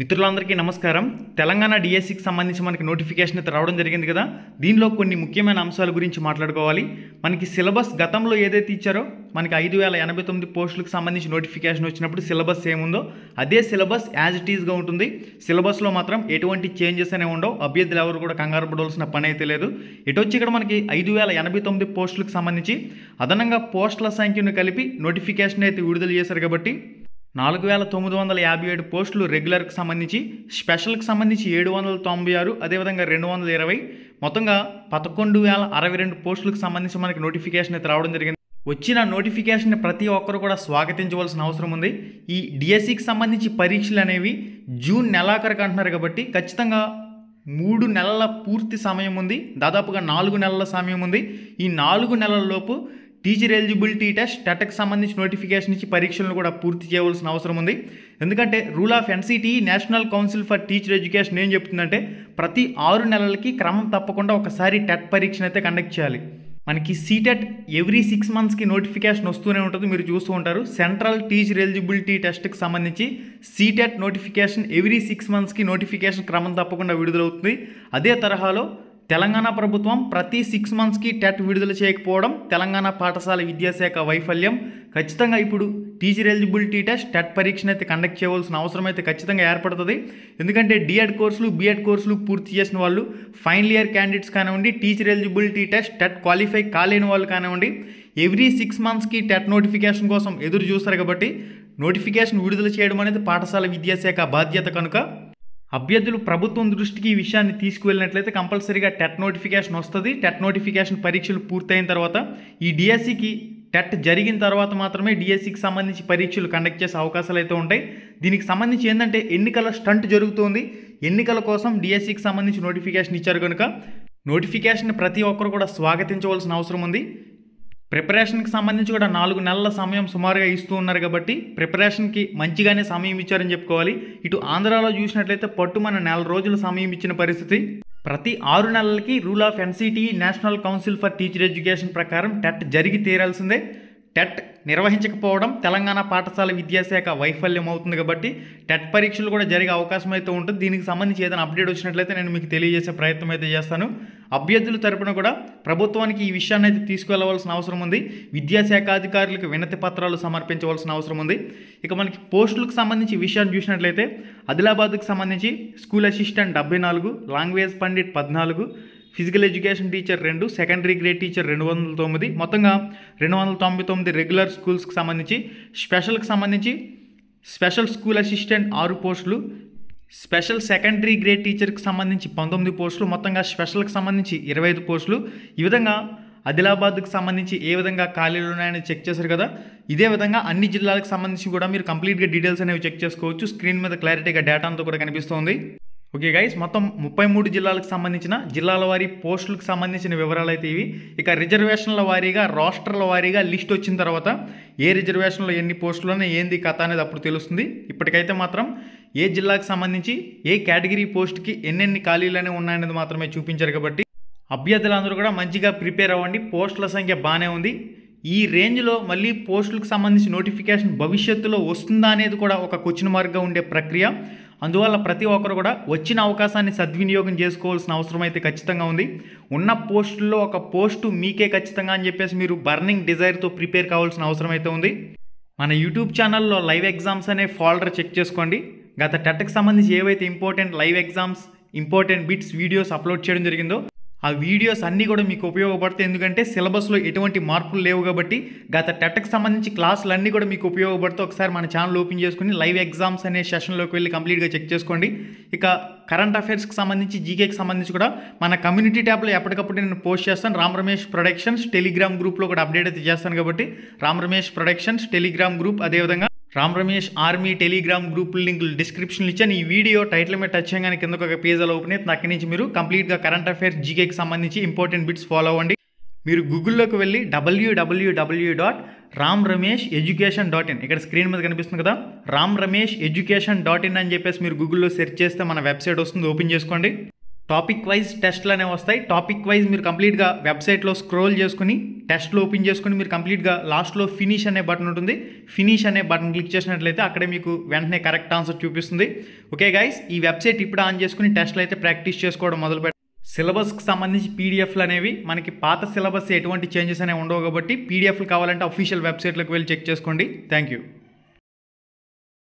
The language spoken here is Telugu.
మిత్రులందరికీ నమస్కారం. తెలంగాణ డిఎస్సికి సంబంధించి మనకి నోటిఫికేషన్ అయితే రావడం జరిగింది కదా. దీనిలో కొన్ని ముఖ్యమైన అంశాల గురించి మాట్లాడుకోవాలి. మనకి సిలబస్ గతంలో ఏదైతే ఇచ్చారో మనకి 5089 పోస్టులకు సంబంధించి నోటిఫికేషన్ వచ్చినప్పుడు సిలబస్ ఏముందో అదే సిలబస్ యాజ్ ఇట్ ఈస్గా ఉంటుంది. సిలబస్లో మాత్రం ఎటువంటి చేంజెస్ అనేవి ఉండవు. అభ్యర్థులు ఎవరు కూడా కంగారు పడవలసిన పని అయితే లేదు. వచ్చి ఇక్కడ మనకి 5089 పోస్టులకు సంబంధించి అదనంగా పోస్టుల సంఖ్యను కలిపి నోటిఫికేషన్ అయితే విడుదల చేశారు కాబట్టి 4957 పోస్టులు రెగ్యులర్కి సంబంధించి, స్పెషల్కి సంబంధించి 796, అదేవిధంగా 220, మొత్తంగా 11,062 పోస్టులకు సంబంధించి మనకి నోటిఫికేషన్ అయితే రావడం జరిగింది. వచ్చిన నోటిఫికేషన్ ప్రతి ఒక్కరు కూడా స్వాగతించవలసిన అవసరం ఉంది. ఈ డిఎస్సికి సంబంధించి పరీక్షలు అనేవి జూన్ నెలాఖరికి అంటున్నారు కాబట్టి ఖచ్చితంగా 3 నెలల పూర్తి సమయం ఉంది. దాదాపుగా 4 నెలల సమయం ఉంది. ఈ 4 నెలలలోపు టీచర్ ఎలిజిబిలిటీ టెస్ట్ టెట్కి సంబంధించి నోటిఫికేషన్ ఇచ్చి పరీక్షలను కూడా పూర్తి చేయవలసిన అవసరం ఉంది. ఎందుకంటే rule of NCTE national council for teacher education ఏం చెప్తుందంటే ప్రతి 6 నెలలకి క్రమం తప్పకుండా ఒకసారి టెట్ పరీక్షను అయితే కండక్ట్ చేయాలి. మనకి సీటెట్ ఎవ్రీ 6 మంత్స్కి నోటిఫికేషన్ వస్తూనే ఉంటుంది, మీరు చూస్తూ ఉంటారు. సెంట్రల్ టీచర్ ఎలిజిబిలిటీ టెస్ట్కి సంబంధించి సీటెట్ నోటిఫికేషన్ ఎవ్రీ 6 మంత్స్కి నోటిఫికేషన్ క్రమం తప్పకుండా విడుదలవుతుంది. అదే తరహాలో తెలంగాణ ప్రభుత్వం ప్రతి 6 మంత్స్కి టెట్ విడుదల చేయకపోవడం తెలంగాణ పాఠశాల విద్యాశాఖ వైఫల్యం. ఖచ్చితంగా ఇప్పుడు టీచర్ ఎలిజిబిలిటీ టెస్ట్ టెట్ పరీక్షను అయితే కండక్ట్ చేయవలసిన అవసరం అయితే ఖచ్చితంగా ఏర్పడుతుంది. ఎందుకంటే డిఎడ్ కోర్సులు బిఎడ్ కోర్సులు పూర్తి చేసిన వాళ్ళు, ఫైనల్ ఇయర్ క్యాండిడేట్స్ కానివ్వండి, teacher eligibility test TET qualify కాలేని వాళ్ళు కానివ్వండి, ఎవ్రీ 6 మంత్స్కి టెట్ నోటిఫికేషన్ కోసం ఎదురు చూస్తారు. కాబట్టి నోటిఫికేషన్ విడుదల చేయడం అనేది పాఠశాల విద్యాశాఖ బాధ్యత కనుక అభ్యర్థులు ప్రభుత్వం దృష్టికి ఈ విషయాన్ని తీసుకువెళ్ళినట్లయితే కంపల్సరీగా టెట్ నోటిఫికేషన్ వస్తుంది. టెట్ నోటిఫికేషన్ పరీక్షలు పూర్తయిన తర్వాత ఈ డిఎస్సికి టెట్ జరిగిన తర్వాత మాత్రమే డిఎస్సికి సంబంధించి పరీక్షలు కండక్ట్ చేసే అవకాశాలు అయితే ఉంటాయి. దీనికి సంబంధించి ఏంటంటే ఎన్నికల స్టంట్ జరుగుతుంది. ఎన్నికల కోసం డిఎస్సికి సంబంధించి నోటిఫికేషన్ ఇచ్చారు కనుక నోటిఫికేషన్ ప్రతి ఒక్కరు కూడా స్వాగతించవలసిన అవసరం ఉంది. ప్రిపరేషన్కి సంబంధించి కూడా 4 నెలల సమయం సుమారుగా ఇస్తూ ఉన్నారు కాబట్టి ప్రిపరేషన్కి మంచిగానే సమయం ఇచ్చారని చెప్పుకోవాలి. ఇటు ఆంధ్రాలో చూసినట్లయితే పట్టుమన 4 రోజుల సమయం ఇచ్చిన పరిస్థితి. ప్రతి 6 నెలలకి rule of NCTE national council for teacher education ప్రకారం టెట్ జరిగి తీరాల్సిందే. టెట్ నిర్వహించకపోవడం తెలంగాణ పాఠశాల విద్యాశాఖ వైఫల్యం అవుతుంది. కాబట్టి టెట్ పరీక్షలు కూడా జరిగే అవకాశం అయితే ఉంటుంది. దీనికి సంబంధించి ఏదైనా అప్డేట్ వచ్చినట్లయితే నేను మీకు తెలియజేసే ప్రయత్నం అయితే చేస్తాను. అభ్యర్థుల తరపున కూడా ప్రభుత్వానికి ఈ విషయాన్ని అయితే తీసుకువెళ్ళవలసిన అవసరం ఉంది. విద్యాశాఖ అధికారులకు వినతి పత్రాలు సమర్పించవలసిన అవసరం ఉంది. ఇక మనకి పోస్టులకు సంబంధించి విషయాన్ని చూసినట్లయితే ఆదిలాబాద్కు సంబంధించి school assistant 74, language Pandit 14, physical education teacher 2, secondary grade teacher 209, మొత్తంగా 299 రెగ్యులర్ స్కూల్స్కి సంబంధించి, స్పెషల్కి సంబంధించి స్పెషల్ స్కూల్ అసిస్టెంట్ 6 పోస్టులు, స్పెషల్ సెకండరీ గ్రేడ్ టీచర్కి సంబంధించి 19 పోస్టులు, మొత్తంగా స్పెషల్కి సంబంధించి 25 పోస్టులు. ఈ విధంగా ఆదిలాబాద్కి సంబంధించి ఏ విధంగా ఖాళీలు ఉన్నాయని చెక్ చేశారు కదా, ఇదే విధంగా అన్ని జిల్లాలకు సంబంధించి కూడా మీరు కంప్లీట్గా డీటెయిల్స్ అనేవి చెక్ చేసుకోవచ్చు. స్క్రీన్ మీద క్లారిటీగా డేటా అంతా కూడా కనిపిస్తుంది. ఓకే గైస్, మొత్తం 33 జిల్లాలకు సంబంధించిన జిల్లాల వారీ పోస్టులకు సంబంధించిన వివరాలు అయితే ఇవి. ఇక రిజర్వేషన్ల వారీగా రాష్ట్రాల వారీగా లిస్ట్ వచ్చిన తర్వాత ఏ రిజర్వేషన్లో ఎన్ని పోస్టులోనే ఏంది కథ అనేది అప్పుడు తెలుస్తుంది. ఇప్పటికైతే మాత్రం ఏ జిల్లాకు సంబంధించి ఏ కేటగిరీ పోస్ట్కి ఎన్నెన్ని ఖాళీలు ఉన్నాయనేది మాత్రమే చూపించారు. కాబట్టి అభ్యర్థులందరూ కూడా మంచిగా ప్రిపేర్ అవ్వండి. పోస్టుల సంఖ్య బాగానే ఉంది. ఈ రేంజ్లో మళ్ళీ పోస్టులకు సంబంధించి నోటిఫికేషన్ భవిష్యత్తులో వస్తుందా అనేది కూడా ఒక క్వశ్చన్ మార్క్గా ఉండే ప్రక్రియ. అందువల్ల ప్రతి ఒక్కరు కూడా వచ్చిన అవకాశాన్ని సద్వినియోగం చేసుకోవాల్సిన అవసరం అయితే ఖచ్చితంగా ఉంది. ఉన్న పోస్టుల్లో ఒక పోస్టు మీకే ఖచ్చితంగా అని చెప్పేసి మీరు బర్నింగ్ డిజైర్తో ప్రిపేర్ కావాల్సిన అవసరం అయితే ఉంది. మన యూట్యూబ్ ఛానల్లో లైవ్ ఎగ్జామ్స్ అనే ఫోల్డర్ చెక్ చేసుకోండి. గత టెట్కి సంబంధించి ఏవైతే important live exams, important bits videos upload చేయడం జరిగిందో ఆ వీడియోస్ అన్నీ కూడా మీకు ఉపయోగపడతాయి. ఎందుకంటే సిలబస్లో ఎటువంటి మార్పులు లేవు కాబట్టి గత టెట్కి సంబంధించి క్లాసులు అన్నీ కూడా మీకు ఉపయోగపడతాయి. ఒకసారి మన ఛానల్ ఓపెన్ చేసుకుని లైవ్ ఎగ్జామ్స్ అనే సెషన్లోకి వెళ్ళి కంప్లీట్గా చెక్ చేసుకోండి. ఇక కరెంట్ అఫైర్స్కి సంబంధించి, జీకేకి సంబంధించి కూడా మన కమ్యూనిటీ ట్యాబ్లో ఎప్పటికప్పుడు నేను పోస్ట్ చేస్తాను. రామ్ రమేష్ ప్రొడక్షన్స్ టెలిగ్రామ్ గ్రూప్లో కూడా అప్డేట్ అయితే చేస్తాను. కాబట్టి Ram Ramesh productions telegram group, అదేవిధంగా Ram Ramesh army telegram group లింకులు డిస్క్రిప్షన్లు ఇచ్చాను. ఈ వీడియో టైటిల్ మీద టచ్ చేయగానే కింద ఒక పేజ్ అలా ఓపెన్ అవుతుంది. అక్కడి నుంచి మీరు కంప్లీట్గా కరెంట్ అఫైర్స్, జీకేకి సంబంధించి ఇంపార్టెంట్ బిట్స్ ఫాలో అవ్వండి. మీరు గూగుల్లోకి వెళ్ళి www.ramramesh.education.in ఇక్కడ స్క్రీన్ మీద కనిపిస్తుంది కదా, ramramesh.education.in అని చెప్పేసి మీరు గూగుల్లో సెర్చ్ చేస్తే మన వెబ్సైట్ వస్తుంది. ఓపెన్ చేసుకోండి. టాపిక్ వైజ్ టెస్ట్లు అనేవి వస్తాయి. టాపిక్ వైజ్ మీరు కంప్లీట్గా వెబ్సైట్లో స్క్రోల్ చేసుకుని టెస్ట్లు ఓపెన్ చేసుకుని మీరు కంప్లీట్గా లాస్ట్లో ఫినిష్ అనే బటన్ ఉంటుంది. ఫినిష్ అనే బటన్ క్లిక్ చేసినట్లయితే అక్కడే మీకు వెంటనే కరెక్ట్ ఆన్సర్ చూపిస్తుంది. ఓకే గైస్, ఈ వెబ్సైట్ ఇప్పుడు ఆన్ చేసుకుని టెస్ట్లు అయితే ప్రాక్టీస్ చేసుకోవడం మొదలుపెట్టారు. సిలబస్కి సంబంధించి పీడిఎఫ్లు అనేవి మనకి పాత సిలబస్ ఎటువంటి చేంజెస్ అనేవి ఉండవు కాబట్టి పీడిఎఫ్లు కావాలంటే అఫీషియల్ వెబ్సైట్లోకి వెళ్ళి చెక్ చేసుకోండి. Thank you.